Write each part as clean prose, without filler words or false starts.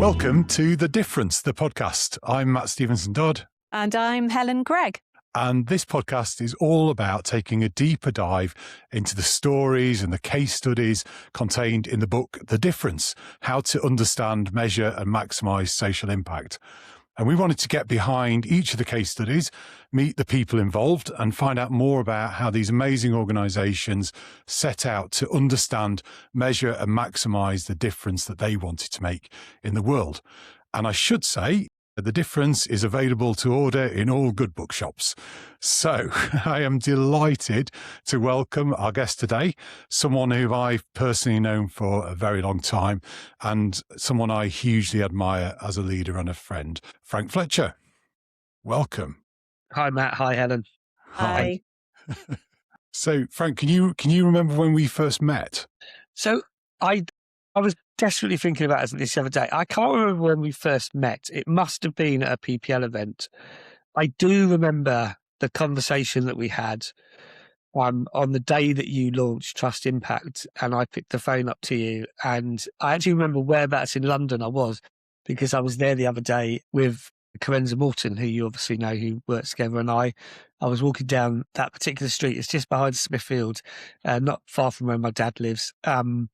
Welcome to The Difference, the podcast. I'm Matt Stevenson-Dodd. And I'm Helen Gregg. And this podcast is all about taking a deeper dive into the stories and the case studies contained in the book, The Difference, How to Understand, Measure and Maximise Social Impact. And we wanted to get behind each of the case studies, meet the people involved and find out more about how these amazing organisations set out to understand, measure and maximise the difference that they wanted to make in the world. And I should say, The Difference is available to order in all good bookshops. So I am delighted to welcome our guest today, someone who I've personally known for a very long time and someone I hugely admire as a leader and a friend, Frank Fletcher. Welcome. Hi, Matt. Hi, Helen. Hi. So, Frank, can you remember when we first met? So I was desperately thinking about this the other day. I can't remember when we first met. It must have been at a PPL event. I do remember the conversation that we had on the day that you launched Trust Impact, and I picked the phone up to you. And I actually remember whereabouts in London I was, because I was there the other day with Carenza Morton, who you obviously know, who works together, and I was walking down that particular street. It's just behind Smithfield, not far from where my dad lives. And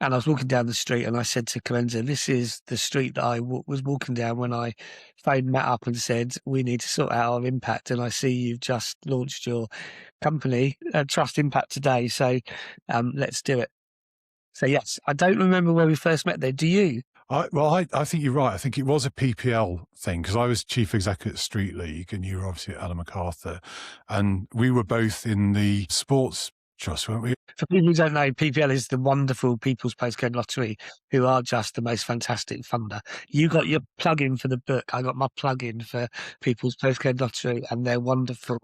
I was walking down the street and I said to Carenza, this is the street that I was walking down when I phoned Matt up and said, we need to sort out our impact. And I see you've just launched your company, Trust Impact, today. So let's do it. So yes, I don't remember where we first met there. Do you? I think you're right. I think it was a PPL thing because I was chief executive at Street League and you were obviously at Ellen MacArthur, and we were both in the sports trust, weren't we? For people who don't know, PPL is the wonderful People's Postcode Lottery, who are just the most fantastic funder. You got your plug-in for the book. I got my plug-in for People's Postcode Lottery, and they're wonderful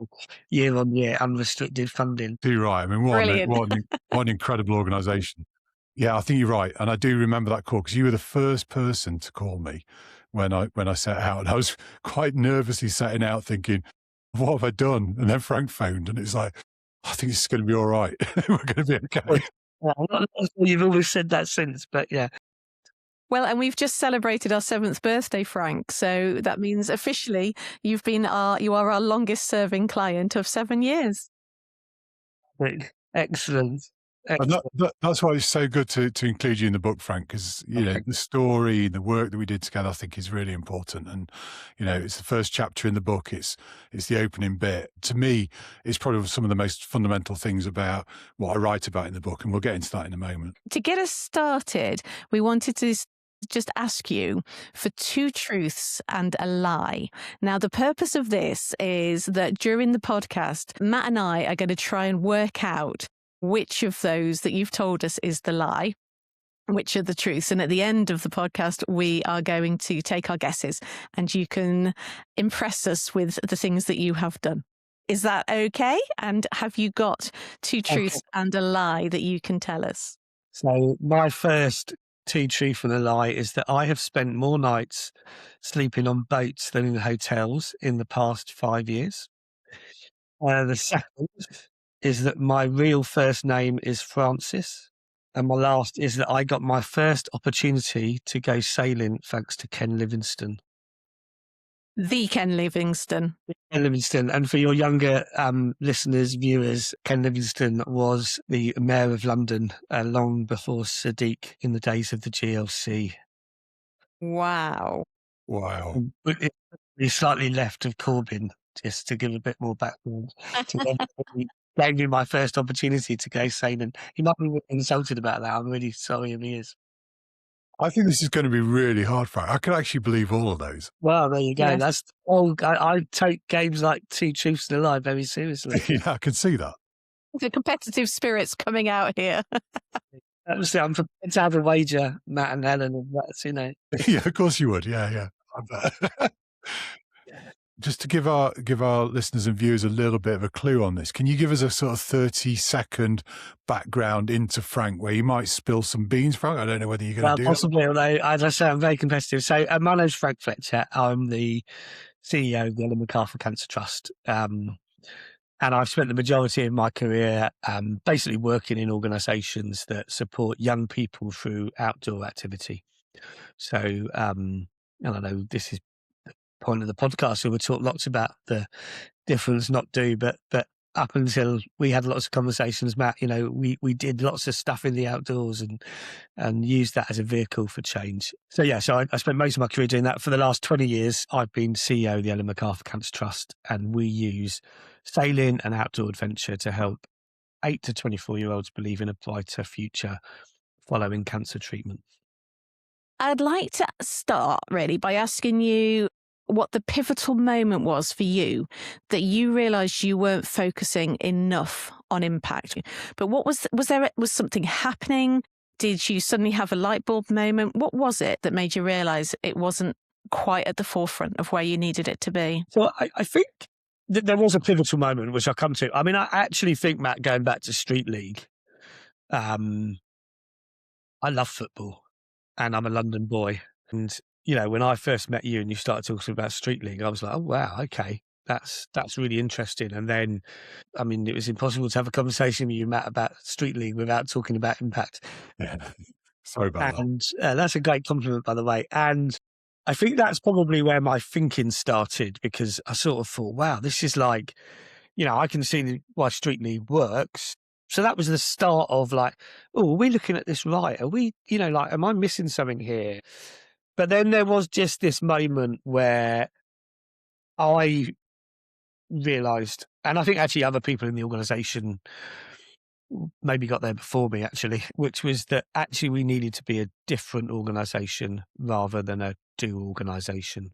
year-on-year unrestricted funding. You're right. I mean, what an incredible organisation. Yeah, I think you're right. And I do remember that call because you were the first person to call me when I set out. And I was quite nervously setting out thinking, what have I done? And then Frank phoned and it's like, I think it's going to be all right. We're going to be okay. Well, you've always said that since, but yeah. Well, and we've just celebrated our 7th birthday, Frank. So that means officially you are our longest serving client of 7 years. Excellent. And that's why it's so good to include you in the book, Frank, because, you know, the story, the work that we did together, I think is really important. And, you know, it's the first chapter in the book. It's the opening bit. To me, it's probably some of the most fundamental things about what I write about in the book. And we'll get into that in a moment. To get us started, we wanted to just ask you for 2 truths and a lie. Now, the purpose of this is that during the podcast, Matt and I are going to try and work out which of those that you've told us is the lie, which are the truths. And at the end of the podcast, we are going to take our guesses and you can impress us with the things that you have done. Is that okay? And have you got 2 truths and a lie that you can tell us? So my first 2 truths and a lie is that I have spent more nights sleeping on boats than in hotels in the past 5 years. The second is that my real first name is Francis. And my last is that I got my first opportunity to go sailing thanks to Ken Livingstone. The Ken Livingstone. Ken Livingstone. And for your younger listeners, viewers, Ken Livingstone was the Mayor of London long before Sadiq in the days of the GLC. Wow. He's slightly left of Corbyn, just to give a bit more background. He gave me my first opportunity to go sailing. He might be insulted about that. I'm really sorry if he is. I think this is going to be really hard, Frank. I can actually believe all of those. Well, there you go. Yes. I take games like 2 truths and a lie very seriously. Yeah, I can see that. The competitive spirit's coming out here. Obviously, I'm prepared to have a wager, Matt and Helen, and that's, you know. Yeah, of course you would. Yeah. I bet. Just to give our listeners and viewers a little bit of a clue on this, can you give us a sort of 30-second background into Frank, where you might spill some beans, Frank? I don't know whether you're going to do possibly, although, as I say, I'm very competitive. So my name's Frank Fletcher. I'm the CEO of the Ellen MacArthur Cancer Trust. And I've spent the majority of my career basically working in organisations that support young people through outdoor activity. So, I don't know, this is the point of the podcast, so we'll talk lots about the difference, not do, but up until we had lots of conversations, Matt, we did lots of stuff in the outdoors and used that as a vehicle for change. So I spent most of my career doing that. For the last 20 years, I've been CEO of the Ellen MacArthur Cancer Trust, and we use sailing and outdoor adventure to help 8 to 24-year-olds believe in a brighter future following cancer treatment. I'd like to start really by asking you what the pivotal moment was for you that you realised you weren't focusing enough on impact. But what was something happening? Did you suddenly have a light bulb moment? What was it that made you realise it wasn't quite at the forefront of where you needed it to be? So I think that there was a pivotal moment, which I'll come to. I mean, I actually think, Matt, going back to Street League, I love football and I'm a London boy. And, when I first met you and you started talking about Street League, I was like, oh, wow, okay, that's really interesting. And then, I mean, it was impossible to have a conversation with you, Matt, about Street League without talking about impact. Yeah. Sorry about that. And that's a great compliment, by the way. And I think that's probably where my thinking started, because I sort of thought, wow, this is like, I can see why Street League works. So that was the start of like, oh, are we looking at this right? Are we, am I missing something here? But then there was just this moment where I realised, and I think actually other people in the organisation maybe got there before me actually, which was that actually we needed to be a different organisation rather than a do organisation.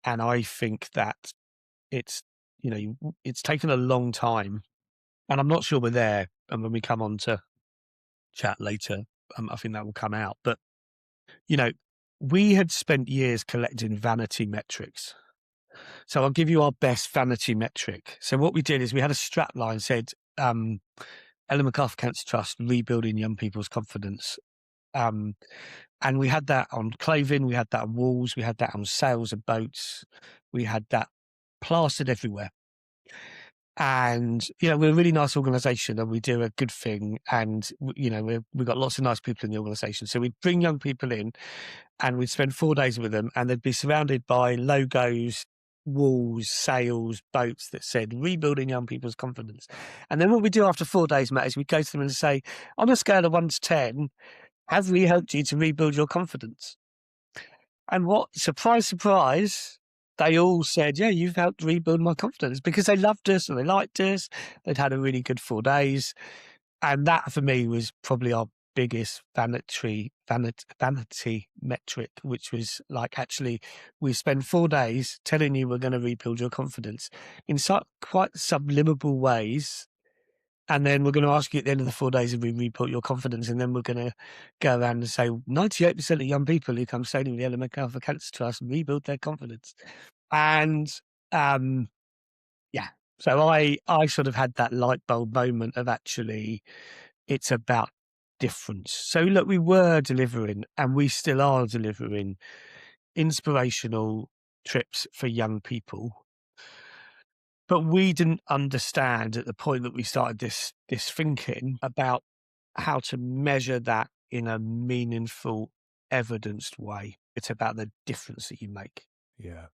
And I think that it's taken a long time, and I'm not sure we're there. And when we come on to chat later, I think that will come out. But, we had spent years collecting vanity metrics. So I'll give you our best vanity metric. So what we did is we had a strap line said, Ellen MacArthur Cancer Trust, rebuilding young people's confidence. And we had that on clothing, we had that on walls, we had that on sails of boats, we had that plastered everywhere. And, we're a really nice organisation and we do a good thing. And, we've got lots of nice people in the organisation. So we'd bring young people in and we'd spend 4 days with them and they'd be surrounded by logos, walls, sails, boats that said rebuilding young people's confidence. And then what we do after 4 days, Matt, is we go to them and say, on a scale of 1 to 10, have we helped you to rebuild your confidence? And what, surprise, surprise, they all said, yeah, you've helped rebuild my confidence, because they loved us and they liked us. They'd had a really good 4 days. And that for me was probably our biggest vanity metric, which was like, actually, we spend 4 days telling you we're going to rebuild your confidence in quite subliminal ways. And then we're going to ask you at the end of the 4 days if we rebuilt your confidence. And then we're going to go around and say 98% of young people who come sailing with the Ellen MacArthur Cancer Trust rebuild their confidence. And so I sort of had that light bulb moment of actually it's about difference. So look, we were delivering and we still are delivering inspirational trips for young people. But we didn't understand at the point that we started this thinking about how to measure that in a meaningful, evidenced way. It's about the difference that you make. Yeah.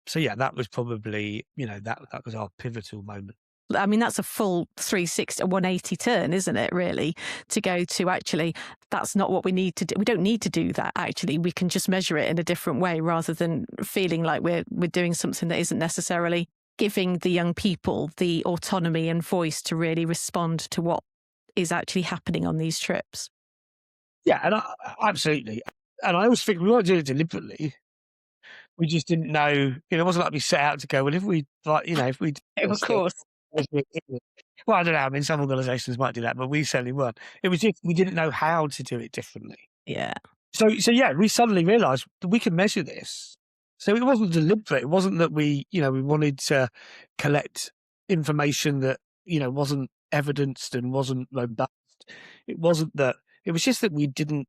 So that was probably, that was our pivotal moment. I mean, that's a full 360, 180 turn, isn't it, really? To go to actually, that's not what we need to do. We don't need to do that, actually. We can just measure it in a different way rather than feeling like we're doing something that isn't necessarily giving the young people the autonomy and voice to really respond to what is actually happening on these trips. Yeah, and absolutely. And I always think we weren't doing it deliberately. We just didn't know, it wasn't like we set out to go, well, if we, Of course. Well, I don't know. I mean, some organisations might do that, but we certainly weren't. It was just we didn't know how to do it differently. Yeah. So we suddenly realised that we can measure this. So it wasn't deliberate. It wasn't that we wanted to collect information that, wasn't evidenced and wasn't robust. It wasn't that. It was just that we didn't.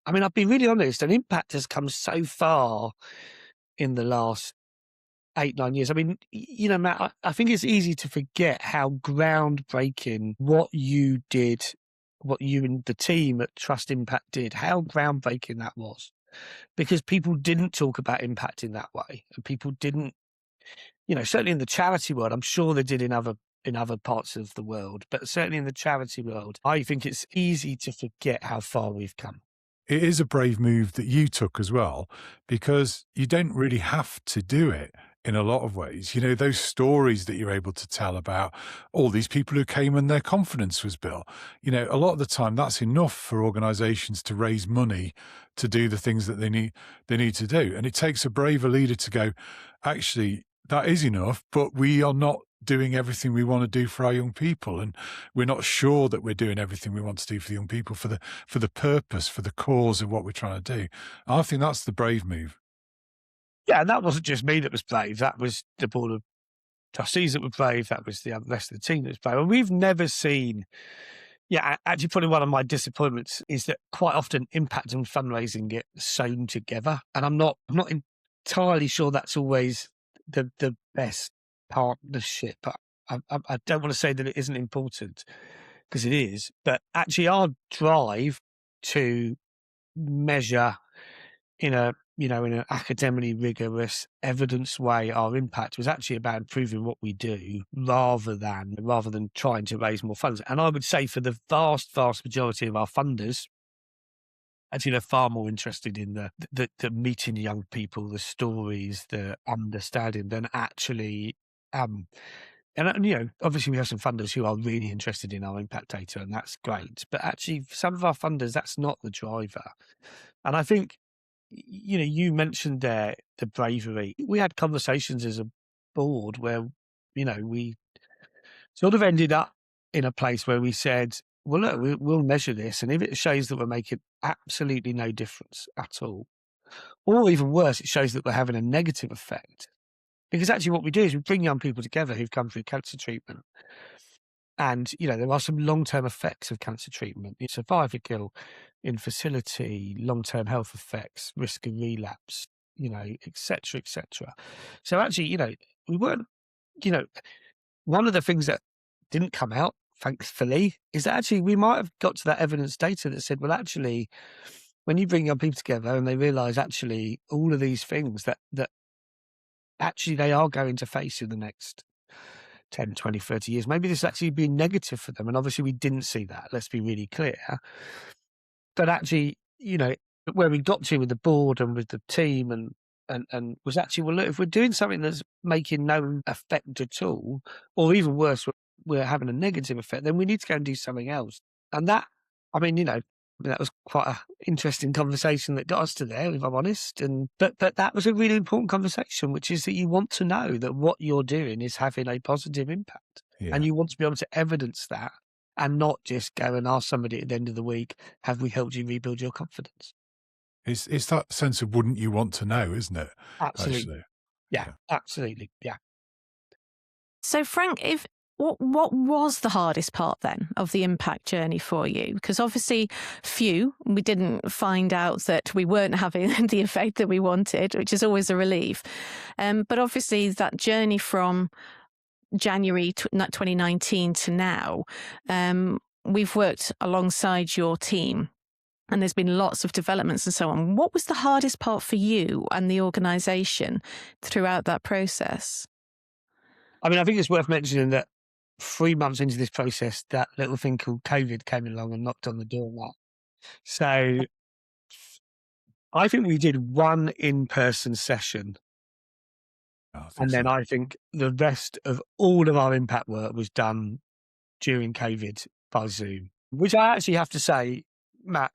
I mean, I'll be really honest, and impact has come so far in the last 8-9 years. I mean, Matt, I think it's easy to forget how groundbreaking what you did what you and the team at Trust Impact did, how groundbreaking that was. Because people didn't talk about impact in that way. And people didn't, certainly in the charity world, I'm sure they did in other parts of the world, but certainly in the charity world, I think it's easy to forget how far we've come. It is a brave move that you took as well, because you don't really have to do it in a lot of ways. Those stories that you're able to tell about all these people who came and their confidence was built, a lot of the time that's enough for organizations to raise money to do the things that they need to do. And it takes a braver leader to go, actually, that is enough, but we are not doing everything we want to do for our young people, and we're not sure that we're doing everything we want to do for the young people, for the purpose, for the cause of what we're trying to do. I think that's the brave move. Yeah, and that wasn't just me that was brave. That was the board of trustees that were brave. That was the rest of the team that was brave. And we've never seen. Yeah, actually, probably one of my disappointments is that quite often impact and fundraising get sewn together, and I'm not entirely sure that's always the best partnership. I don't want to say that it isn't important, because it is, but actually our drive to measure in an academically rigorous, evidence way our impact was actually about improving what we do rather than trying to raise more funds. And I would say for the vast majority of our funders, actually they're far more interested in the meeting young people, the stories, the understanding than actually and obviously we have some funders who are really interested in our impact data, and that's great. But actually, for some of our funders, that's not the driver. And I think, you mentioned there the bravery. We had conversations as a board where, we sort of ended up in a place where we said, well, look, we'll measure this, and if it shows that we're making absolutely no difference at all, or even worse, it shows that we're having a negative effect. Because actually what we do is we bring young people together who've come through cancer treatment. And, there are some long-term effects of cancer treatment. Survival, infertility, long-term health effects, risk of relapse, et cetera, et cetera. So actually, we weren't, one of the things that didn't come out, thankfully, is that actually we might have got to that evidence data that said, well, actually, when you bring young people together and they realise actually all of these things that actually they are going to face in the next 10, 20, 30 years. Maybe this actually be negative for them. And obviously we didn't see that. Let's be really clear. But actually, where we got to with the board and with the team and was actually, well, look, if we're doing something that's making no effect at all, or even worse, we're having a negative effect, then we need to go and do something else. And that, that was quite an interesting conversation that got us to there, if I'm honest. But that was a really important conversation, which is that you want to know that what you're doing is having a positive impact. Yeah. And you want to be able to evidence that and not just go and ask somebody at the end of the week, have we helped you rebuild your confidence? It's that sense of wouldn't you want to know, isn't it? Absolutely. Actually. Yeah, absolutely. Yeah. So Frank, what was the hardest part then of the impact journey for you? Because obviously we didn't find out that we weren't having the effect that we wanted, which is always a relief. But obviously that journey from January 2019 to now, we've worked alongside your team and there's been lots of developments and so on. What was the hardest part for you and the organisation throughout that process? I think it's worth mentioning that 3 months into this process, that little thing called COVID came along and knocked on the door of that. So I think we did one in-person session. And then I think the rest of all of our impact work was done during COVID by Zoom, which I actually have to say, Matt,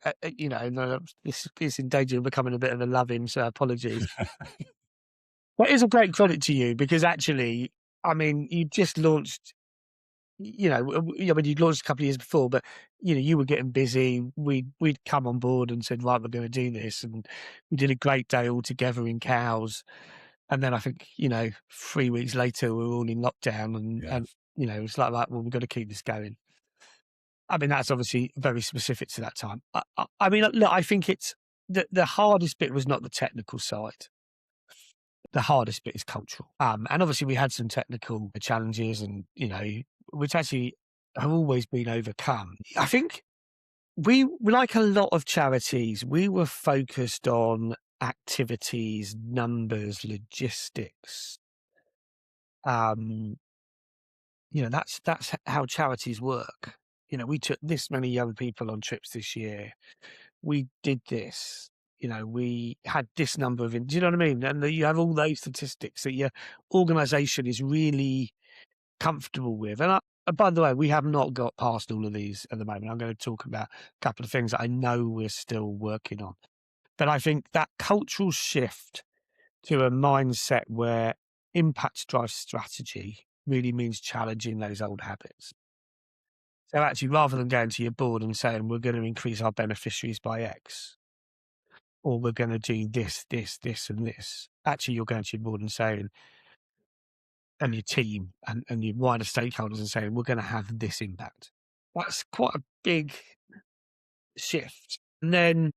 this is in danger of becoming a bit of a love-in, so apologies. But it's a great credit to you because actually, you just launched, you'd launched a couple of years before, but, you were getting busy. We'd come on board and said, right, we're going to do this. And we did a great day all together in Cowes. And then I think, 3 weeks later, we were all in lockdown and it's like, well, we've got to keep this going. That's obviously very specific to that time. Look, I think it's the hardest bit was not the technical side. The hardest bit is cultural. And obviously we had some technical challenges and, which actually have always been overcome. I think we, like a lot of charities, we were focused on activities, numbers, logistics. That's how charities work. We took this many young people on trips this year. We did this. We had this number of. Do you know what I mean? And you have all those statistics that your organisation is really comfortable with. And by the way, we have not got past all of these at the moment. I'm going to talk about a couple of things that I know we're still working on. But I think that cultural shift to a mindset where impact drives strategy really means challenging those old habits. So actually, rather than going to your board and saying, we're going to increase our beneficiaries by X, or we're going to do this, this, this, and this, actually, you're going to your board and saying, and your team and your wider stakeholders and saying, we're going to have this impact. That's quite a big shift. And then,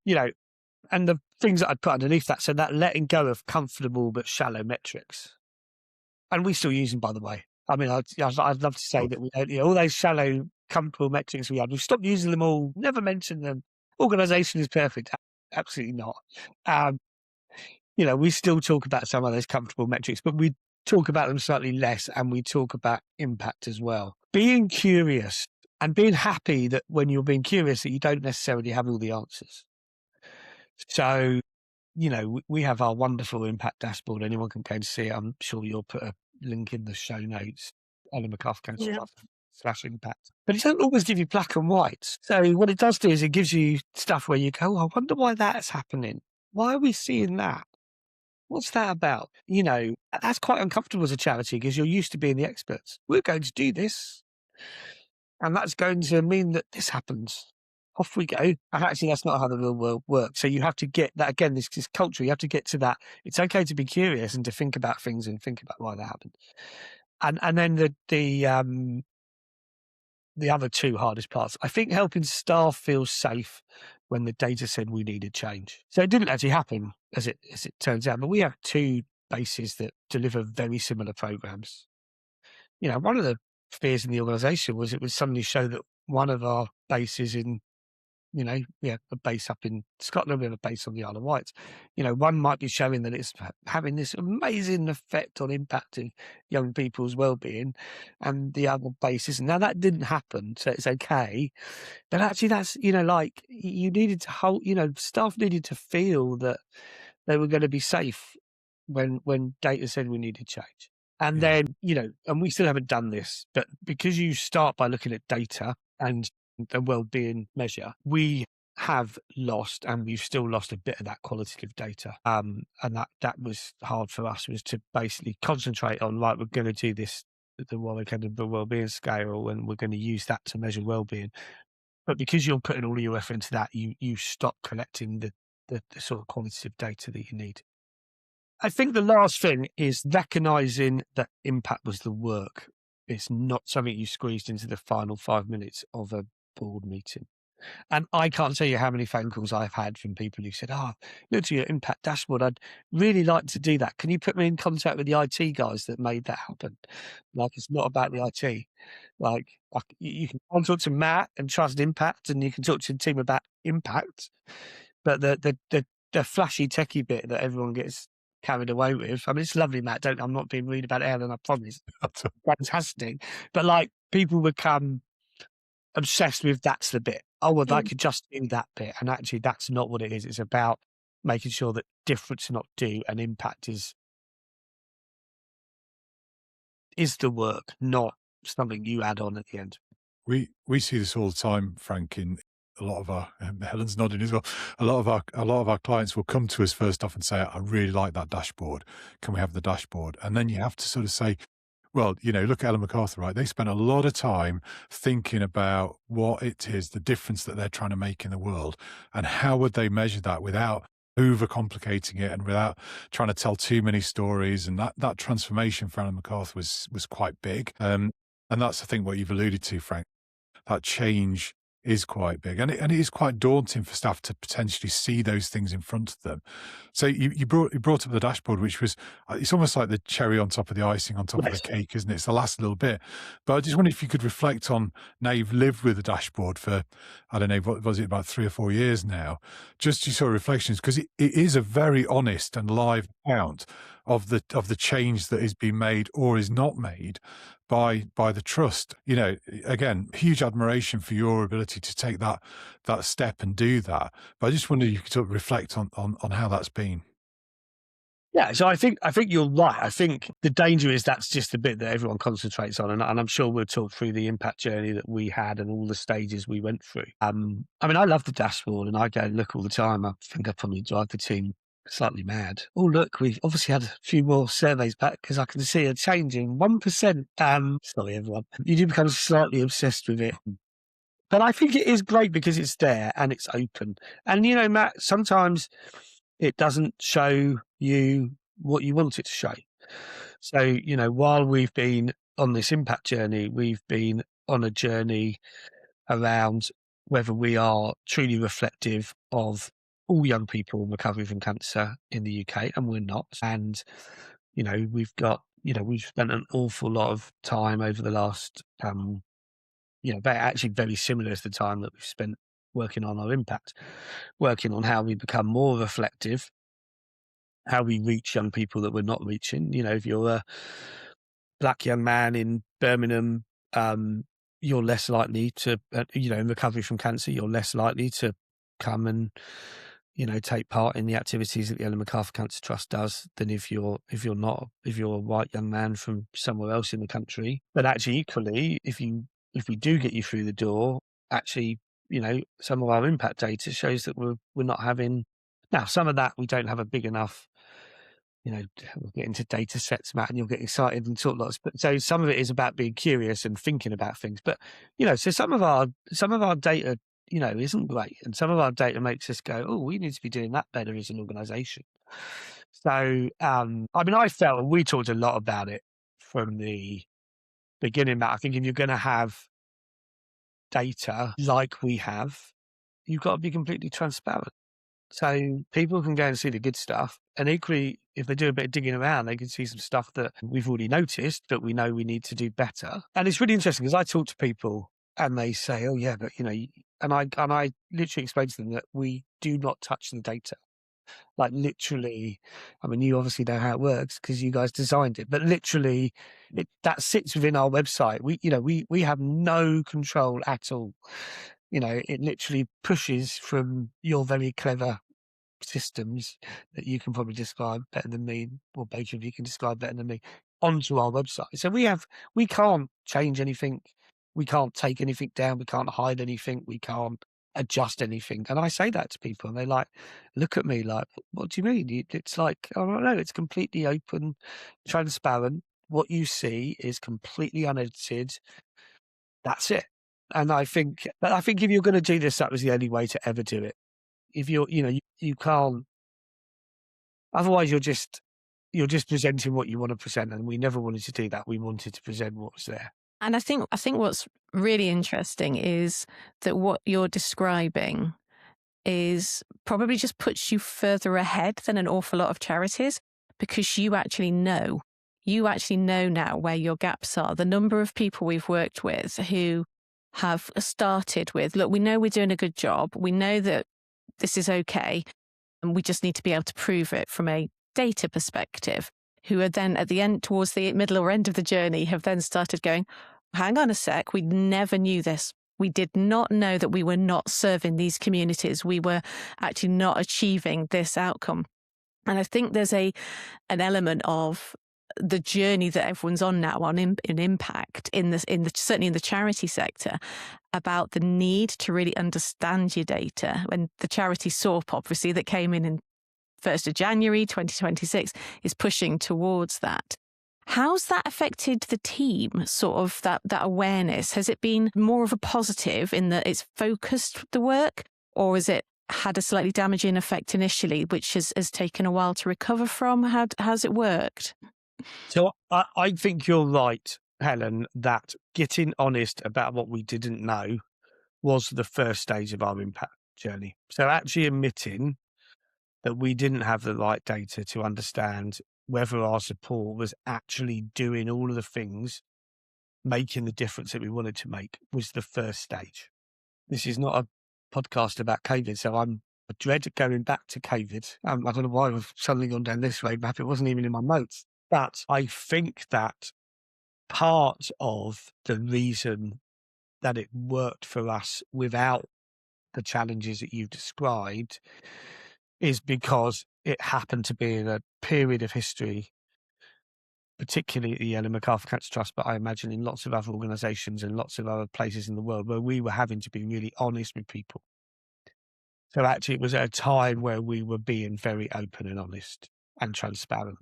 and the things that I'd put underneath that, so that letting go of comfortable but shallow metrics. And we still use them, by the way. I mean, I'd love to say that we don't, all those shallow, comfortable metrics we had, we've stopped using them all, never mentioned them. Organisation is perfect. Absolutely not. We still talk about some of those comfortable metrics, but we talk about them slightly less, and we talk about impact as well. Being curious and being happy that when you're being curious that you don't necessarily have all the answers. So, we have our wonderful impact dashboard. Anyone can go and see it. I'm sure you'll put a link in the show notes. Ellen MacArthur Cancer Trust /impact. But it doesn't always give you black and white. So what it does do is it gives you stuff where you go, I wonder why that's happening. Why are we seeing that? What's that about? That's quite uncomfortable as a charity because you're used to being the experts. We're going to do this. And that's going to mean that this happens. Off we go. And actually, that's not how the real world works. So you have to get that, again, this culture, you have to get to that. It's okay to be curious and to think about things and think about why that happened. And then the other two hardest parts, I think helping staff feel safe when the data said we needed change. So it didn't actually happen as it turns out, but we have two bases that deliver very similar programs. One of the fears in the organisation was it would suddenly show that one of our bases in, we have a base up in Scotland, we have a base on the Isle of Wight. One might be showing that it's having this amazing effect on impacting young people's well-being, and the other base isn't. Now, that didn't happen, so it's okay. But actually, that's, you needed to hold, staff needed to feel that they were going to be safe when data said we needed change. And then, and we still haven't done this, but because you start by looking at data and the well-being measure, we have lost, and we've still lost a bit of that qualitative data. And that was hard for us, was to basically concentrate on, right, we're going to do this, the well-being scale, and we're going to use that to measure well-being. But because you're putting all of your effort into that, you stop collecting the sort of qualitative data that you need. I think the last thing is recognizing that impact was the work. It's not something you squeezed into the final 5 minutes of a board meeting. And I can't tell you how many phone calls I've had from people who said, look at your impact dashboard. I'd really like to do that. Can you put me in contact with the IT guys that made that happen? Like, it's not about the IT. Like, you can talk to Matt and Trust Impact, and you can talk to the team about impact. But the flashy techie bit that everyone gets carried away with. I mean, it's lovely, Matt. I'm not being rude about Ellen, I promise. Fantastic. But people become obsessed with that's the bit. I could just do that bit. And actually, that's not what it is. It's about making sure that difference not do and impact is the work, not something you add on at the end. We see this all the time, Frank, in a lot of our, Helen's nodding as well. A lot of our clients will come to us first off and say, I really like that dashboard. Can we have the dashboard? And then you have to sort of say, well, look at Ellen MacArthur, right? They spent a lot of time thinking about what it is, the difference that they're trying to make in the world, and how would they measure that without overcomplicating it and without trying to tell too many stories. And that transformation for Ellen MacArthur was quite big. And that's, I think, what you've alluded to, Frank, that change is quite big, and it is quite daunting for staff to potentially see those things in front of them. So you brought up the dashboard, which was, it's almost like the cherry on top of the icing on top of the cake, isn't it? It's the last little bit. But I just wondered if you could reflect on, now you've lived with the dashboard for, I don't know, what was it, about 3 or 4 years now, just your sort of reflections, because it is a very honest and live account of the change that is being made or is not made by the trust. You know, again, huge admiration for your ability to take that step and do that. But I just wondered if you could sort of reflect on how that's been. Yeah, so I think you're right. I think the danger is that's just the bit that everyone concentrates on, and I'm sure we'll talk through the impact journey that we had and all the stages we went through. I mean, I love the dashboard, and I go look all the time. I think I probably drive the team slightly mad. Oh, look, we've obviously had a few more surveys back because I can see a change in 1%. Sorry, everyone. You do become slightly obsessed with it. But I think it is great because it's there and it's open. And, you know, Matt, sometimes it doesn't show you what you want it to show. So, you know, while we've been on this impact journey, we've been on a journey around whether we are truly reflective of all young people recovering from cancer in the UK, and we're not. And, you know, we've spent an awful lot of time over the last, actually very similar to the time that we've spent working on our impact, working on how we become more reflective, how we reach young people that we're not reaching. You know, if you're a black young man in Birmingham, you're less likely to, in recovery from cancer, you're less likely to come and, you know, take part in the activities that the Ellen MacArthur Cancer Trust does than if you're a white young man from somewhere else in the country. But actually, equally, if we do get you through the door, actually, you know, some of our impact data shows that we're not having. Now, some of that we don't have a big enough. You know, we'll get into data sets, Matt, and you'll get excited and talk lots. But so some of it is about being curious and thinking about things. But, you know, so some of our data, you know, isn't great. And some of our data makes us go, oh, we need to be doing that better as an organisation. So, I mean, I felt, and we talked a lot about it from the beginning, Matt. I think if you're going to have data like we have, you've got to be completely transparent. So people can go and see the good stuff. And equally, if they do a bit of digging around, they can see some stuff that we've already noticed that we know we need to do better. And it's really interesting because I talk to people and they say, oh, yeah, but, you know, and I literally explain to them that we do not touch the data. Like literally, I mean, you obviously know how it works because you guys designed it, but literally that sits within our website. We have no control at all. You know, it literally pushes from your very clever systems that you can probably describe better than me, or both of you can describe better than me, onto our website. So we can't change anything. We can't take anything down. We can't hide anything. We can't adjust anything. And I say that to people and they like, look at me like, what do you mean? It's like, oh no, it's completely open, transparent. What you see is completely unedited. That's it. And I think if you're going to do this, that was the only way to ever do it. If you can't, otherwise you're just presenting what you want to present. And we never wanted to do that. We wanted to present what was there. And I think what's really interesting is that what you're describing is probably just puts you further ahead than an awful lot of charities, because you actually know now where your gaps are. The number of people we've worked with who have started with, look, we know we're doing a good job. We know that this is okay. And we just need to be able to prove it from a data perspective, who are then at the end, towards the middle or end of the journey, have then started going, hang on a sec, we never knew this. We did not know that we were not serving these communities. We were actually not achieving this outcome. And I think there's an element of the journey that everyone's on now in impact certainly in the charity sector, about the need to really understand your data. And the charity SORP, obviously, that came in 1st of January 2026 is pushing towards that. How's that affected the team, sort of that awareness? Has it been more of a positive in that it's focused the work, or has it had a slightly damaging effect initially, which has taken a while to recover from? How's it worked? So I think you're right, Helen, that getting honest about what we didn't know was the first stage of our impact journey. So actually admitting that we didn't have the right data to understand whether our support was actually doing all of the things, making the difference that we wanted to make, was the first stage. This is not a podcast about COVID, so I dread going back to COVID. I don't know why I've suddenly gone down this road map. It wasn't even in my notes. But I think that part of the reason that it worked for us without the challenges that you've described is because it happened to be in a period of history, particularly at the Ellen MacArthur Cancer Trust, but I imagine in lots of other organisations and lots of other places in the world, where we were having to be really honest with people. So actually, it was at a time where we were being very open and honest and transparent.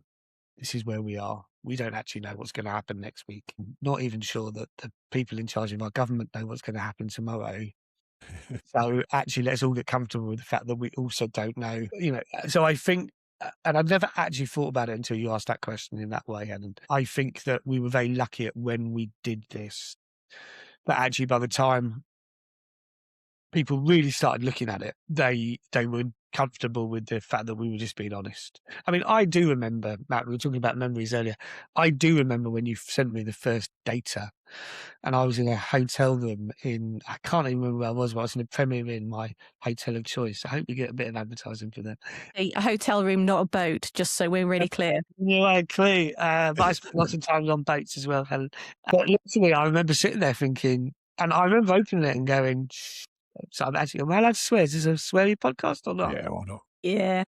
This is where we are. We don't actually know what's going to happen next week. Not even sure that the people in charge of our government know what's going to happen tomorrow. So actually, let's all get comfortable with the fact that we also don't know. So I think, and I've never actually thought about it until you asked that question in that way, Helen. I think that we were very lucky at when we did this. But actually, by the time people really started looking at it, they were comfortable with the fact that we were just being honest. I mean, I do remember, Matt, we were talking about memories earlier. I do remember when you sent me the first data, and I was in a hotel room I can't even remember where I was, but I was in a Premier Inn, my hotel of choice. I hope we get a bit of advertising for that. A hotel room, not a boat, just so we're really clear. Yeah, clear. But I spent lots of time on boats as well, Helen. But literally, I remember sitting there thinking, and I remember opening it and going, so am I allowed to swear? Is this a sweary podcast or not? Yeah, why not? Yeah.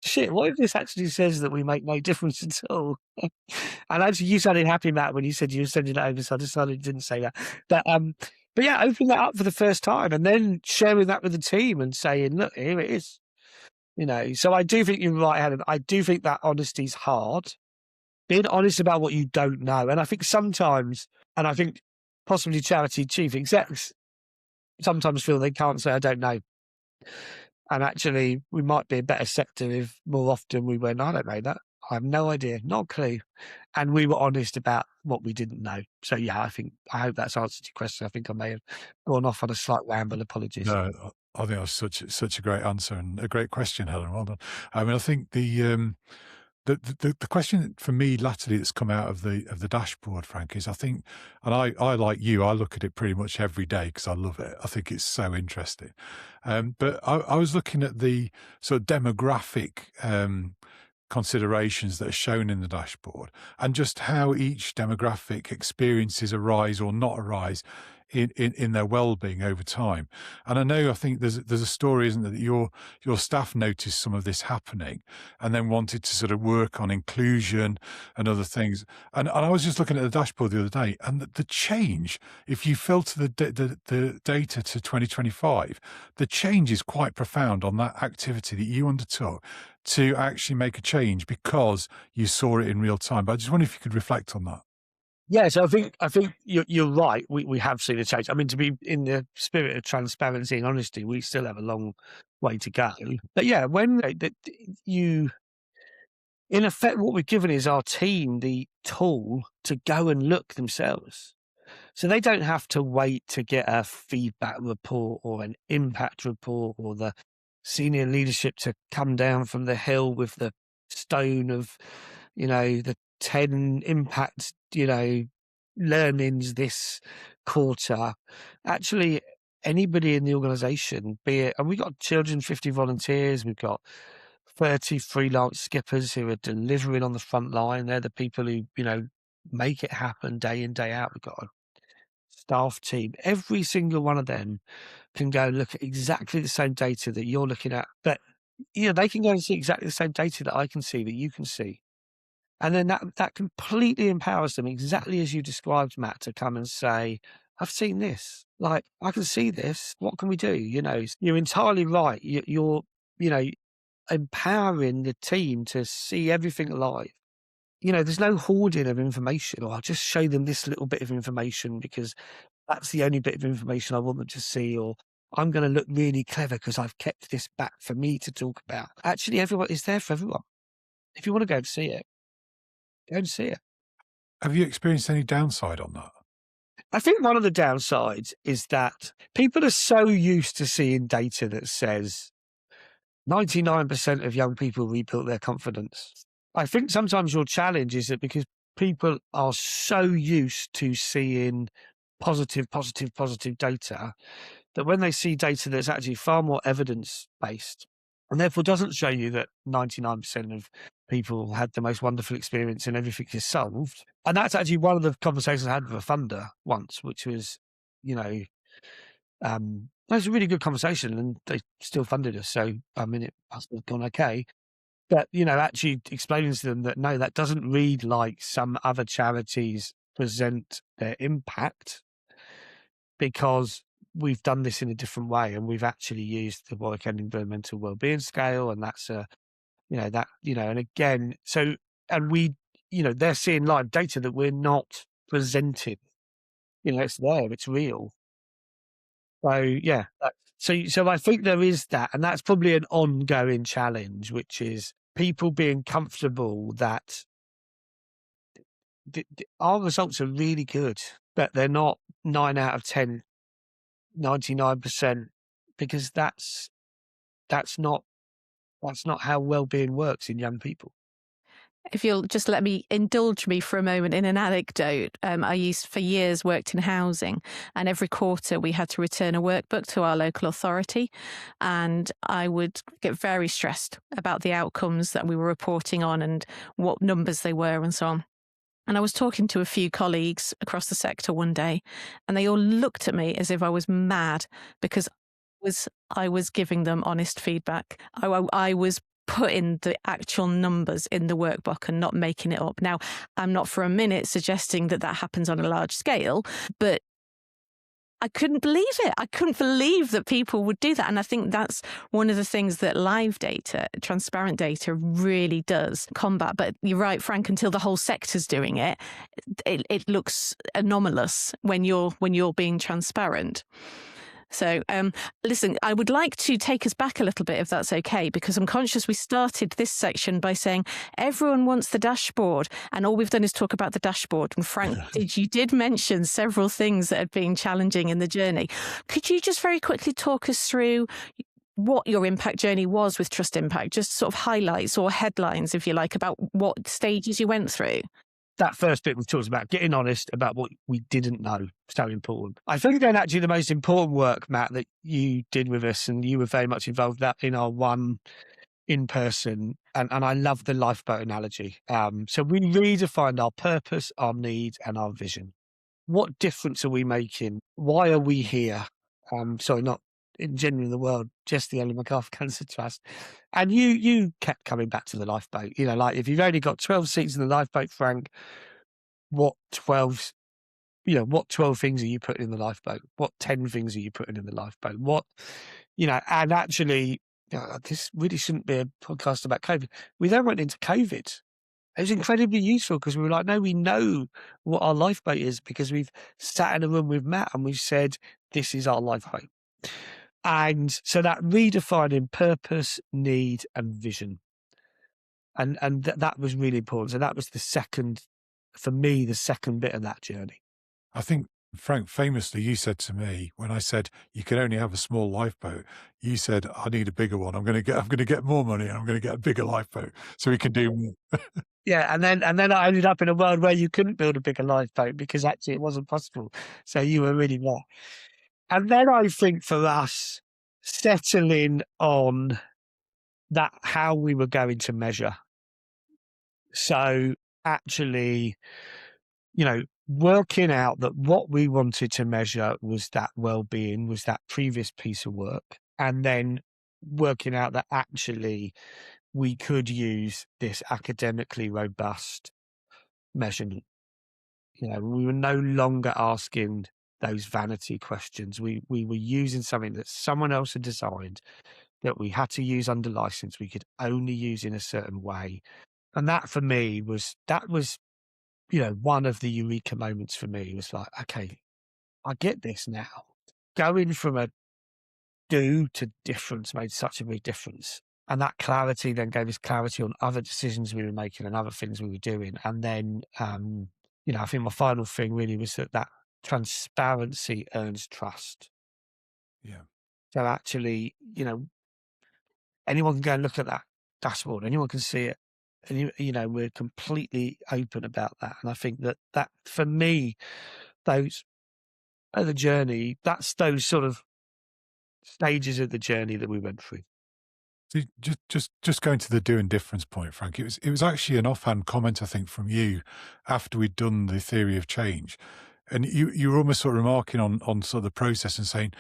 Shit, what if this actually says that we make no difference at all? And actually, you sounded happy, Matt, when you said you were sending it over, so I decided you didn't say that. But yeah, opening that up for the first time and then sharing that with the team and saying, look, here it is. So I do think you're right, Helen. I do think that honesty is hard. Being honest about what you don't know. And I think sometimes, and I think possibly charity chief execs sometimes feel they can't say, I don't know. And actually, we might be a better sector if more often we went, I don't know that. I have no idea, not a clue. And we were honest about what we didn't know. So, yeah, I hope that's answered your question. I think I may have gone off on a slight ramble. Apologies. No, I think that was such a great answer and a great question, Helen. Well done. I mean, I think the question for me latterly that's come out of the dashboard, Frank, is I think, and I like you, I look at it pretty much every day because I love it. I think it's so interesting. But I was looking at the sort of demographic considerations that are shown in the dashboard and just how each demographic experiences arise or not arise in their well-being over time. And I think there's a story, isn't there, that your staff noticed some of this happening and then wanted to sort of work on inclusion and other things. And I was just looking at the dashboard the other day, and the change, if you filter the data to 2025, the change is quite profound on that activity that you undertook to actually make a change because you saw it in real time. But I just wonder if you could reflect on that. Yeah, so I think you're right. We have seen a change. I mean, to be in the spirit of transparency and honesty, we still have a long way to go. But yeah, when in effect, what we've given is our team the tool to go and look themselves. So they don't have to wait to get a feedback report or an impact report or the senior leadership to come down from the hill with the stone of, the 10 impact, learnings this quarter. Actually, anybody in the organisation, be it, and we've got 250 volunteers, we've got 30 freelance skippers who are delivering on the front line. They're the people who, make it happen day in, day out. We've got a staff team. Every single one of them can go and look at exactly the same data that you're looking at. But, they can go and see exactly the same data that I can see, that you can see. And then that completely empowers them, exactly as you described, Matt, to come and say, I've seen this. Like, I can see this. What can we do? You're entirely right. You're empowering the team to see everything live. There's no hoarding of information, or I'll just show them this little bit of information because that's the only bit of information I want them to see, or I'm going to look really clever because I've kept this back for me to talk about. Actually, everyone is there for everyone. If you want to go and see it, go and see it. Have you experienced any downside on that? I think one of the downsides is that people are so used to seeing data that says 99% of young people rebuilt their confidence. I think sometimes your challenge is that because people are so used to seeing positive data, that when they see data that's actually far more evidence-based, and therefore doesn't show you that 99% of people had the most wonderful experience and everything is solved. And that's actually one of the conversations I had with a funder once, which was, that was a really good conversation, and they still funded us. So, I mean, it must have gone okay. But, actually explaining to them that, no, that doesn't read like some other charities present their impact, because we've done this in a different way, and we've actually used the Warwick End Environmental Wellbeing Scale, and that's and again, so, and we, they're seeing live data that we're not presenting. It's there, it's real. So yeah, so I think there is that, and that's probably an ongoing challenge, which is people being comfortable that our results are really good, but they're not 9 out of 10, 99%, because that's not how well-being works in young people. If you'll just indulge me for a moment in an anecdote. I used for years worked in housing, and every quarter we had to return a workbook to our local authority, and I would get very stressed about the outcomes that we were reporting on and what numbers they were and so on. And I was talking to a few colleagues across the sector one day, and they all looked at me as if I was mad, because I was giving them honest feedback. I was putting the actual numbers in the workbook and not making it up. Now, I'm not for a minute suggesting that happens on a large scale, but I couldn't believe it. I couldn't believe that people would do that. And I think that's one of the things that live data, transparent data, really does combat. But you're right, Frank, until the whole sector's doing it, it looks anomalous when you're being transparent. So, listen, I would like to take us back a little bit, if that's okay, because I'm conscious we started this section by saying everyone wants the dashboard, and all we've done is talk about the dashboard. And Frank, you did mention several things that had been challenging in the journey. Could you just very quickly talk us through what your impact journey was with Trust Impact, just sort of highlights or headlines, if you like, about what stages you went through? That first bit we've talked about, getting honest about what we didn't know, so important. I think then actually the most important work, Matt, that you did with us, and you were very much involved in our one in person, and I love the lifeboat analogy. So we redefined our purpose, our need, and our vision. What difference are we making? Why are we here? Sorry, not in general in the world, just the Ellen MacArthur Cancer Trust. And you kept coming back to the lifeboat. Like, if you've only got 12 seats in the lifeboat, Frank, what 12 things are you putting in the lifeboat? What 10 things are you putting in the lifeboat? And actually, this really shouldn't be a podcast about COVID. We then went into COVID. It was incredibly useful, because we were like, no, we know what our lifeboat is, because we've sat in a room with Matt and we've said, this is our lifeboat. And so that redefining purpose, need, and vision. And that was really important. So that was for me, the second bit of that journey. I think, Frank, famously, you said to me when I said you can only have a small lifeboat, you said, I need a bigger one. I'm going to get more money, and I'm going to get a bigger lifeboat so we can do more. Yeah, and then I ended up in a world where you couldn't build a bigger lifeboat, because actually it wasn't possible. So you were really right. And then I think for us, settling on that, how we were going to measure. So actually, working out that what we wanted to measure was that well-being, was that previous piece of work, and then working out that actually we could use this academically robust measurement. We were no longer asking those vanity questions. We were using something that someone else had designed, that we had to use under license, we could only use in a certain way. And that for me was one of the eureka moments for me. It was like, okay, I get this now. Going from a do to difference made such a big difference. And that clarity then gave us clarity on other decisions we were making and other things we were doing. And then, I think my final thing really was that transparency earns trust. Yeah. So actually, anyone can go and look at that dashboard. Anyone can see it. And, we're completely open about that. And I think that for me, those are the journey. That's those sort of stages of the journey that we went through. So just going to the doing difference point, Frank. It was actually an offhand comment, I think, from you after we'd done the theory of change, and you were almost sort of remarking on sort of the process and saying,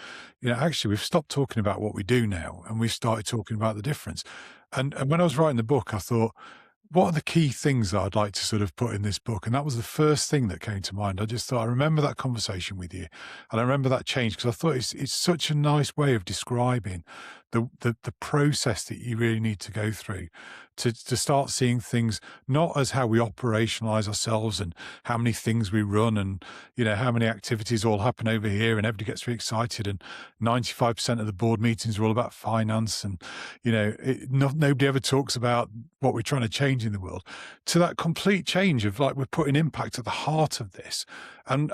actually we've stopped talking about what we do now, and we've started talking about the difference. And when I was writing the book, I thought, what are the key things that I'd like to sort of put in this book? And that was the first thing that came to mind. I just thought, I remember that conversation with you, and I remember that change, because I thought it's such a nice way of describing the process that you really need to go through to start seeing things not as how we operationalize ourselves and how many things we run and how many activities all happen over here and everybody gets really excited and 95% of the board meetings are all about finance and nobody ever talks about what we're trying to change in the world, to that complete change of like we're putting impact at the heart of this, and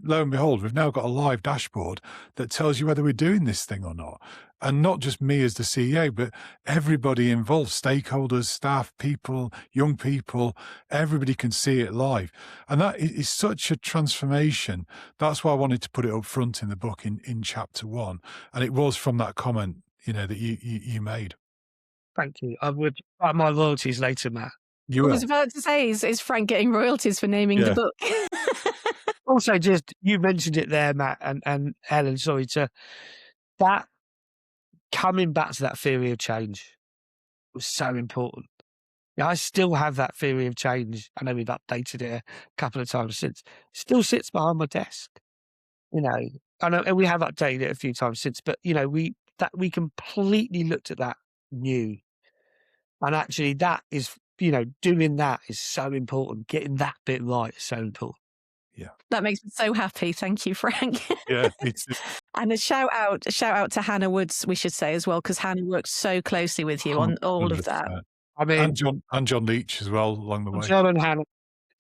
lo and behold, we've now got a live dashboard that tells you whether we're doing this thing or not. And not just me as the CEO, but everybody involved, stakeholders, staff, people, young people, everybody can see it live. And that is such a transformation. That's why I wanted to put it up front in the book in chapter 1. And it was from that comment, that you made. Thank you. I would write my royalties later, Matt. You I will. was about to say, is Frank getting royalties for naming the book? Also, just you mentioned it there, Matt and Helen. Sorry to that. Coming back to that theory of change was so important. I still have that theory of change. I know we've updated it a couple of times since. It still sits behind my desk. I know, and we have updated it a few times since. But we completely looked at that new, and actually, that is doing that is so important. Getting that bit right is so important. Yeah, that makes me so happy. Thank you, Frank. Yeah, and a shout out to Hannah Woods, we should say as well, because Hannah works so closely with you on all of that. I mean, and John Leach as well along the way.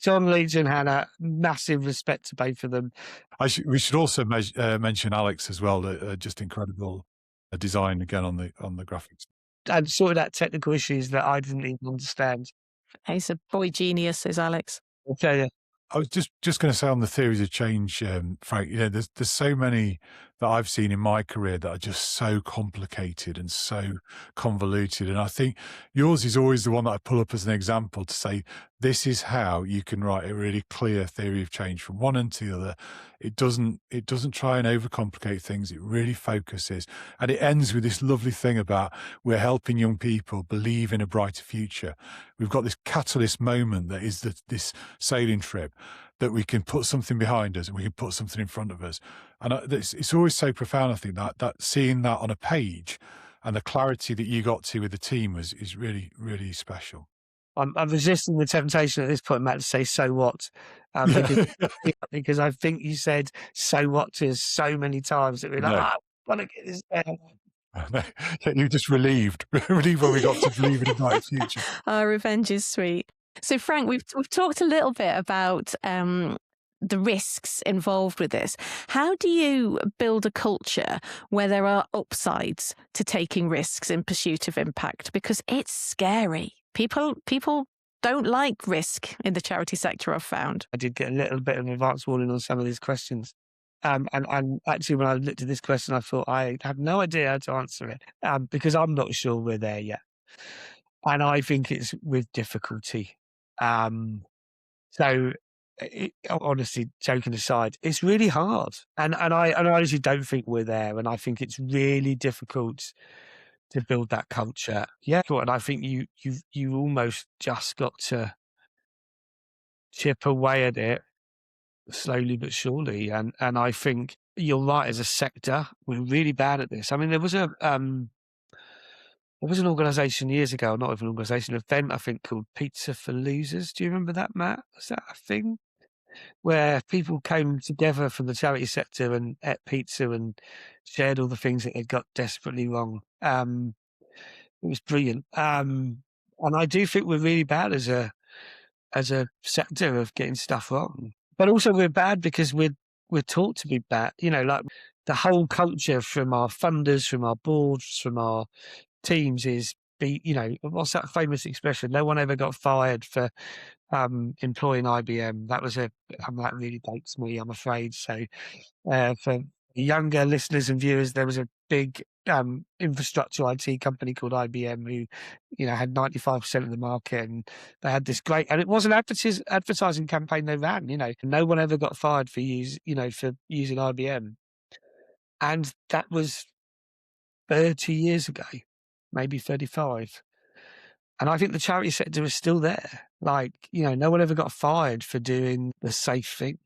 John Leach and Hannah, massive respect to both of them. We should also mention Alex as well. Just incredible design again on the graphics. And sorted out technical issues that I didn't even understand. He's a boy genius, is Alex. I'll tell you. I was just going to say on the theories of change, Frank, there's so many that I've seen in my career that are just so complicated and so convoluted. And I think yours is always the one that I pull up as an example to say, this is how you can write a really clear theory of change from one end to the other. It doesn't try and overcomplicate things. It really focuses. And it ends with this lovely thing about we're helping young people believe in a brighter future. We've got this catalyst moment that is this sailing trip, that we can put something behind us and we can put something in front of us. And it's always so profound, I think, that seeing that on a page and the clarity that you got to with the team is really, really special. I'm resisting the temptation at this point, Matt, to say "so what," because I think you said "so what" to us so many times that we're like, I want to get this down. You just relieved when we got to believe in a bright future. Revenge is sweet. So, Frank, we've talked a little bit about the risks involved with this. How do you build a culture where there are upsides to taking risks in pursuit of impact? Because it's scary. People don't like risk in the charity sector, I've found. I did get a little bit of advance warning on some of these questions. And actually, when I looked at this question, I thought I have no idea how to answer it because I'm not sure we're there yet. And I think it's with difficulty. So, honestly, joking aside, it's really hard. And I honestly don't think we're there. And I think it's really difficult to build that culture. Yeah. And I think you almost just got to chip away at it slowly but surely. And I think you're right, as a sector, we're really bad at this. I mean, there was an organisation years ago, not even an organisation, an event, I think, called Pizza for Losers. Do you remember that, Matt? Was that a thing? Where people came together from the charity sector and ate pizza and shared all the things that they'd got desperately wrong. It was brilliant. And I do think we're really bad as a sector of getting stuff wrong. But also we're bad because we're we're taught to be bad. Like the whole culture from our funders, from our boards, from our teams is what's that famous expression? No one ever got fired for employing IBM. That really dates me, I'm afraid. So for younger listeners and viewers, there was a big infrastructure IT company called IBM who, had 95% of the market, and they had this great, and it was an advertising campaign they ran. No one ever got fired for using IBM, and that was 30 years ago, maybe 35. And I think the charity sector is still there. Like, no one ever got fired for doing the safe thing.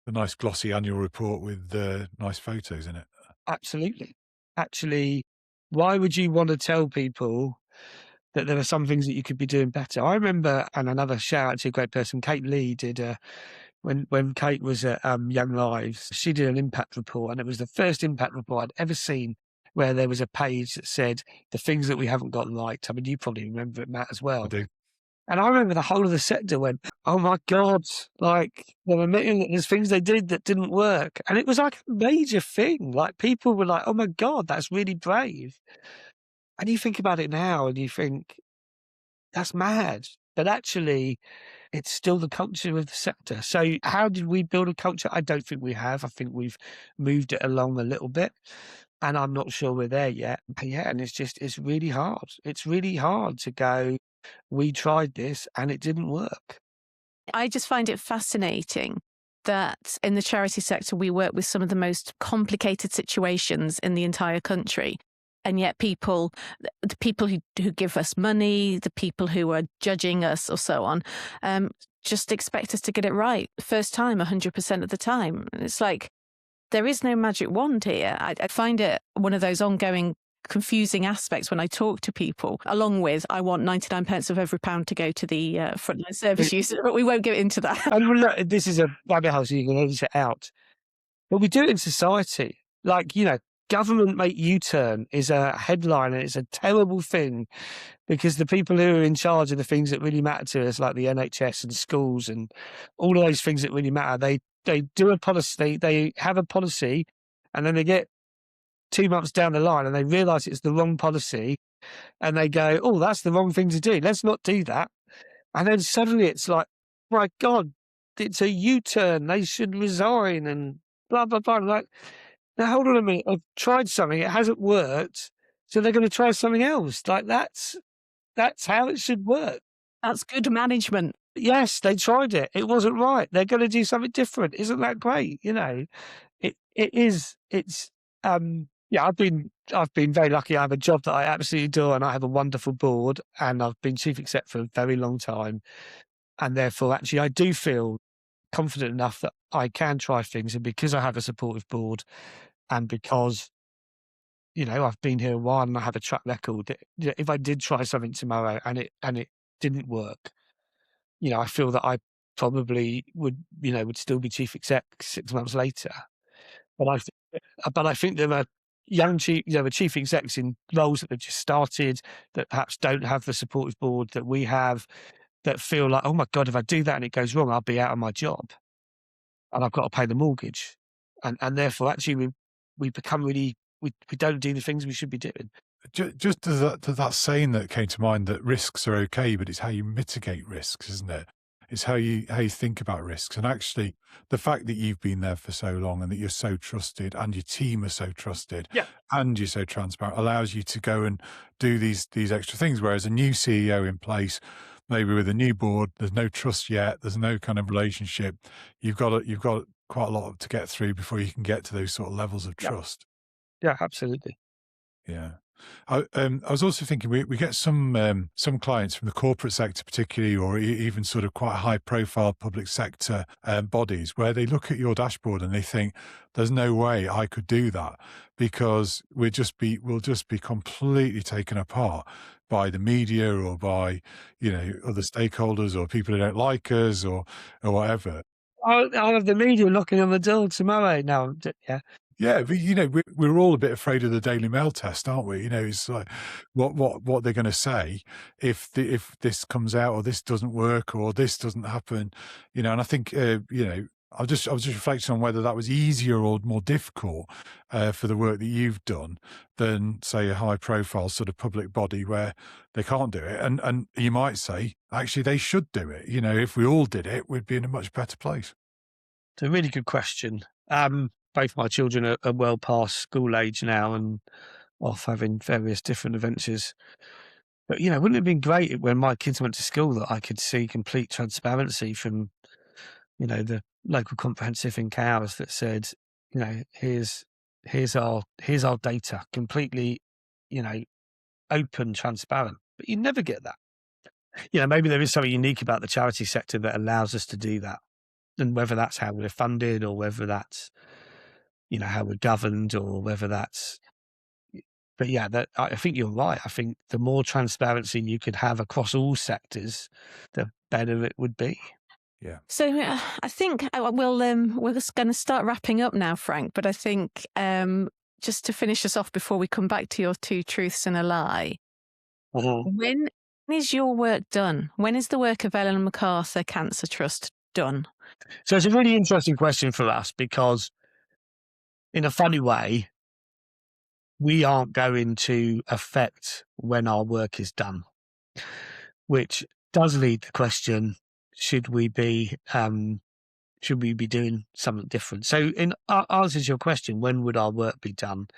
The nice glossy annual report with nice photos in it. Absolutely. Actually, why would you want to tell people that there are some things that you could be doing better? I remember, and another shout out to a great person, Kate Lee did when Kate was at Young Lives, she did an impact report, and it was the first impact report I'd ever seen where there was a page that said the things that we haven't got right. I mean, you probably remember it, Matt, as well. I do. And I remember the whole of the sector went, oh my God, like they're admitting that there's things they did that didn't work. And it was like a major thing. Like people were like, oh my God, that's really brave. And you think about it now and you think, that's mad. But actually, it's still the culture of the sector. So how did we build a culture? I don't think we have. I think we've moved it along a little bit. And I'm not sure we're there yet. But yeah, and it's really hard. It's really hard to go, we tried this and it didn't work. I just find it fascinating that in the charity sector, we work with some of the most complicated situations in the entire country. And yet the people who give us money, the people who are judging us or so on, just expect us to get it right first time, 100% of the time. It's like, there is no magic wand here. I find it one of those ongoing confusing aspects when I talk to people, along with I want 99 pence of every pound to go to the frontline service users, but we won't get into that. And look, this is a rabbit hole, so you can edit it out. But we do it in society. Like, government make U-turn is a headline, and it's a terrible thing because the people who are in charge of the things that really matter to us, like the NHS and schools and all of those things that really matter, they do a policy, they have a policy, and then they get 2 months down the line and they realise it's the wrong policy, and they go, oh, that's the wrong thing to do. Let's not do that. And then suddenly it's like, my God, it's a U-turn. They should resign and blah, blah, blah. Like, now, hold on a minute. I've tried something. It hasn't worked. So they're going to try something else. Like, that's how it should work. That's good management. Yes, they tried it. It wasn't right. They're going to do something different. Isn't that great? It is. It's, yeah, I've been very lucky. I have a job that I absolutely adore, and I have a wonderful board, and I've been chief exec for a very long time. And therefore, actually, I do feel confident enough that I can try things. And because I have a supportive board, and because, I've been here a while and I have a track record, if I did try something tomorrow and it didn't work, I feel that I probably would still be chief exec 6 months later. But I think there are young chief execs in roles that have just started, that perhaps don't have the supportive board that we have, that feel like, oh my God, if I do that and it goes wrong, I'll be out of my job and I've got to pay the mortgage. And therefore, actually, we become really, we don't do the things we should be doing. Just to that saying that came to mind, that risks are okay, but it's how you mitigate risks, isn't it? It's how you think about risks. And actually, the fact that you've been there for so long and that you're so trusted and your team are so trusted, yeah, and you're so transparent, allows you to go and do these extra things. Whereas a new CEO in place, maybe with a new board, there's no trust yet, there's no kind of relationship. You've got quite a lot to get through before you can get to those sort of levels of trust. Yeah, absolutely. Yeah. I was also thinking we get some clients from the corporate sector particularly, or even sort of quite high profile public sector bodies, where they look at your dashboard and they think, there's no way I could do that, because we'll just be completely taken apart by the media or by, other stakeholders or people who don't like us or whatever. I'll have the media knocking on the door tomorrow now. Yeah. Yeah, but we're all a bit afraid of the Daily Mail test, aren't we? It's like what they're going to say if this comes out, or this doesn't work, or this doesn't happen. And I think I was just reflecting on whether that was easier or more difficult for the work that you've done than, say, a high-profile sort of public body where they can't do it. And you might say, actually, they should do it. You know, if we all did it, we'd be in a much better place. It's a really good question. Both my children are well past school age now and off having various different adventures. But, you know, wouldn't it have been great when my kids went to school that I could see complete transparency from, you know, the local comprehensive in Cowes that said, you know, here's our data, completely, you know, open, transparent. But you never get that. You know, maybe there is something unique about the charity sector that allows us to do that. And whether that's how we're funded or whether that's, you know, how we're governed or whether that's, but yeah, I think you're right. I think the more transparency you could have across all sectors, the better it would be. Yeah. So I think we're just going to start wrapping up now, Frank. But I think just to finish us off before we come back to your 2 truths and a lie, when is your work done? When is the work of Ellen MacArthur Cancer Trust done? So it's a really interesting question for us because, in a funny way, we aren't going to affect when our work is done, which does lead the question: should we be doing something different? So, in answer to your question, when would our work be done?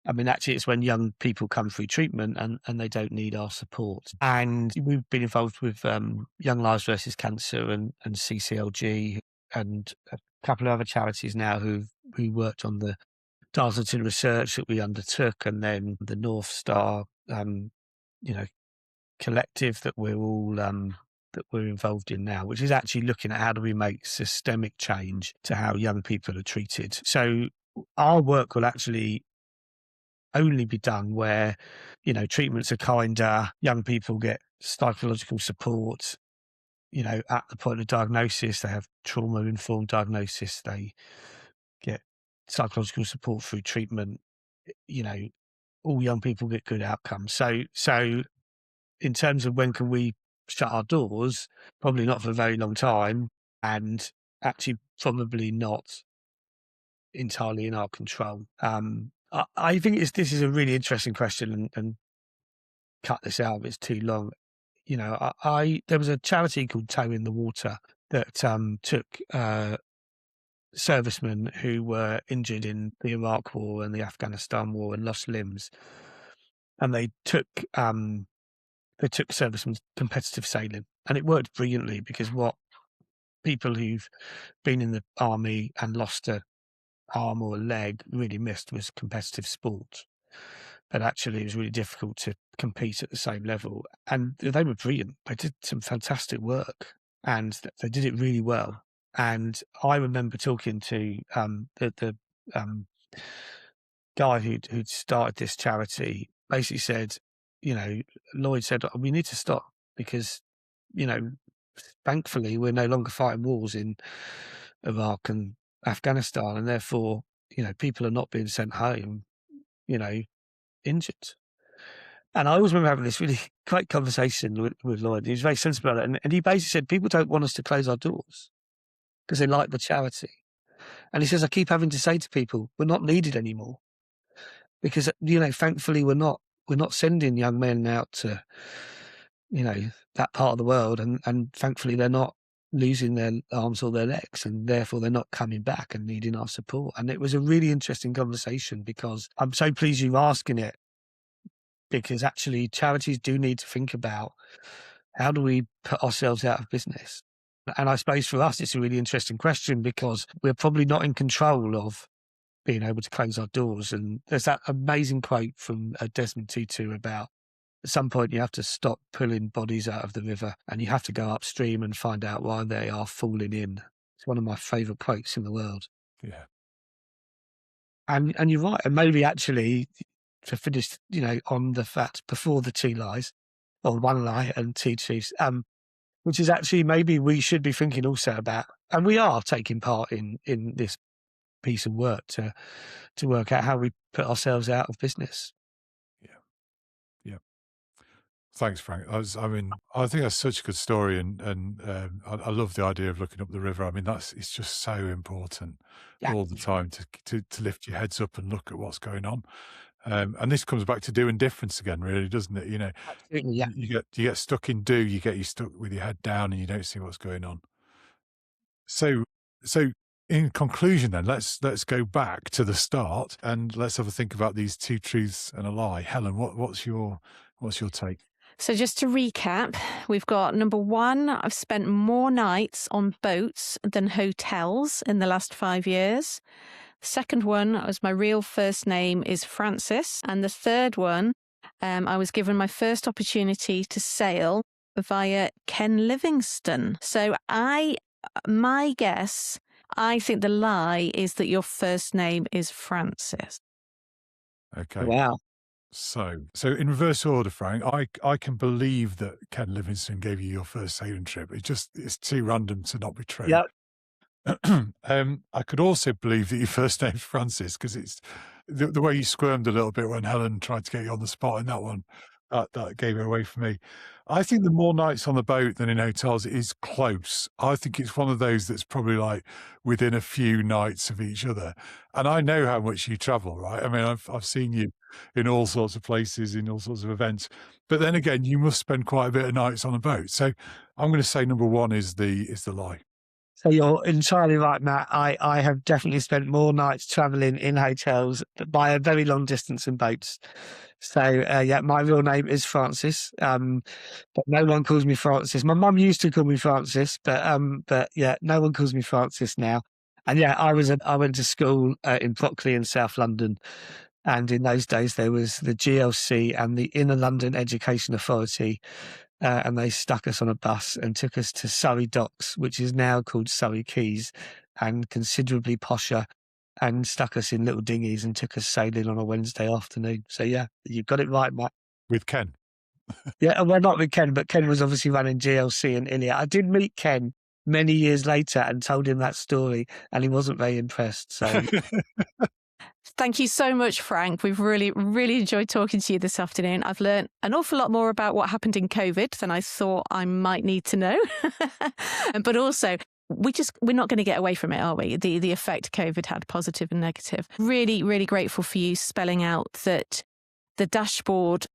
I mean, actually, it's when young people come through treatment and they don't need our support. And we've been involved with Young Lives versus Cancer and CCLG and a couple of other charities now who worked on the Darlington research that we undertook, and then the North Star, collective that we're all that we're involved in now, which is actually looking at how do we make systemic change to how young people are treated. So our work will actually only be done where, you know, treatments are kinder, young people get psychological support, you know, at the point of diagnosis, they have trauma-informed diagnosis, they get psychological support through treatment, you know, all young people get good outcomes. So in terms of when can we shut our doors, probably not for a very long time, and actually probably not entirely in our control. I think this is a really interesting question, and cut this out if it's too long. You know, there was a charity called Toe in the Water that took servicemen who were injured in the Iraq War and the Afghanistan War and lost limbs, and they took servicemen competitive sailing, and it worked brilliantly because what people who've been in the army and lost a arm or a leg really missed was competitive sport. But actually, it was really difficult to compete at the same level. And they were brilliant. They did some fantastic work, and they did it really well. And I remember talking to the guy who'd started this charity. Basically said, you know, Lloyd said, we need to stop because, you know, thankfully we're no longer fighting wars in Iraq and Afghanistan, and therefore, you know, people are not being sent home, you know, injured. And I always remember having this really great conversation with Lloyd. He was very sensible about it. And he basically said, people don't want us to close our doors because they like the charity. And he says, I keep having to say to people, we're not needed anymore because, you know, thankfully we're not sending young men out to, you know, that part of the world. And thankfully they're not losing their arms or their legs, and therefore they're not coming back and needing our support. And it was a really interesting conversation because I'm so pleased you're asking it, because actually charities do need to think about how do we put ourselves out of business. And I suppose for us, it's a really interesting question because we're probably not in control of being able to close our doors. And there's that amazing quote from Desmond Tutu about at some point you have to stop pulling bodies out of the river and you have to go upstream and find out why they are falling in. It's one of my favourite quotes in the world. Yeah. And you're right. And maybe actually to finish, you know, on the fact before the 2 lies, or 1 lie and 2 truths, which is actually maybe we should be thinking also about, and we are taking part in this piece of work to work out how we put ourselves out of business. Yeah. Yeah. Thanks, Frank. I think that's such a good story, and I love the idea of looking up the river. I mean, it's just so important Yeah, all the time to lift your heads up and look at what's going on. And this comes back to doing difference again, really, doesn't it? You know, absolutely. Yeah. you get stuck in do, you stuck with your head down, and you don't see what's going on. So, so in conclusion, then let's go back to the start and let's have a think about these two truths and a lie. Helen, what's your take? So just to recap, we've got number one, I've spent more nights on boats than hotels in the last 5 years. The second one was my real first name is Francis. And the third one, I was given my first opportunity to sail via Ken Livingstone. So my guess, I think the lie is that your first name is Francis. Okay. Wow. So in reverse order, Frank, I can believe that Ken Livingstone gave you your first sailing trip. It's too random to not be true. Yep. I could also believe that your first name's Francis because it's the way you squirmed a little bit when Helen tried to get you on the spot in that one. That gave it away for me. I think the more nights on the boat than in hotels is close. I think it's one of those that's probably like within a few nights of each other. And I know how much you travel, right? I mean, I've seen you in all sorts of places, in all sorts of events. But then again, you must spend quite a bit of nights on a boat. So I'm going to say number one is the lie. So you're entirely right, Matt. I have definitely spent more nights travelling in hotels by a very long distance in boats. So yeah, my real name is Francis, but no one calls me Francis. My mum used to call me Francis, but yeah, no one calls me Francis now. And yeah, I went to school in Brockley in South London, and in those days there was the GLC and the Inner London Education Authority. And they stuck us on a bus and took us to Surrey Docks, which is now called Surrey Quays, and considerably posher, and stuck us in little dinghies and took us sailing on a Wednesday afternoon. So yeah, you got it right, Matt. With Ken. Yeah, well, not with Ken, but Ken was obviously running GLC and Ilia. I did meet Ken many years later and told him that story, and he wasn't very impressed. So Thank you so much, Frank. We've really, really enjoyed talking to you this afternoon. I've learned an awful lot more about what happened in COVID than I thought I might need to know. But also, we're not going to get away from it, are we? The effect COVID had, positive and negative. Really, really grateful for you spelling out that the dashboard,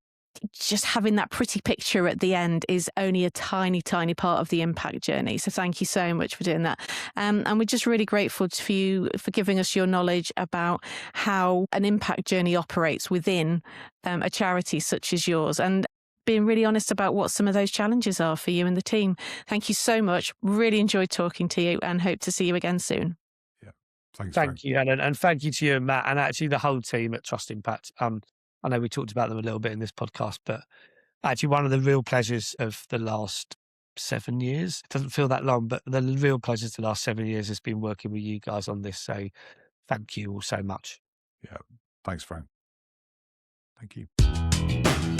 just having that pretty picture at the end, is only a tiny, tiny part of the impact journey. So thank you so much for doing that. And we're just really grateful for you for giving us your knowledge about how an impact journey operates within a charity such as yours, and being really honest about what some of those challenges are for you and the team. Thank you so much. Really enjoyed talking to you and hope to see you again soon. Yeah. Thanks, thank Frank. you, Helen, and thank you to you and Matt, and actually the whole team at Trust Impact. I know we talked about them a little bit in this podcast, but actually one of the real pleasures of the last 7 years, it doesn't feel that long, but the real pleasures of the last 7 years has been working with you guys on this. So thank you all so much. Yeah. Thanks, Frank. Thank you.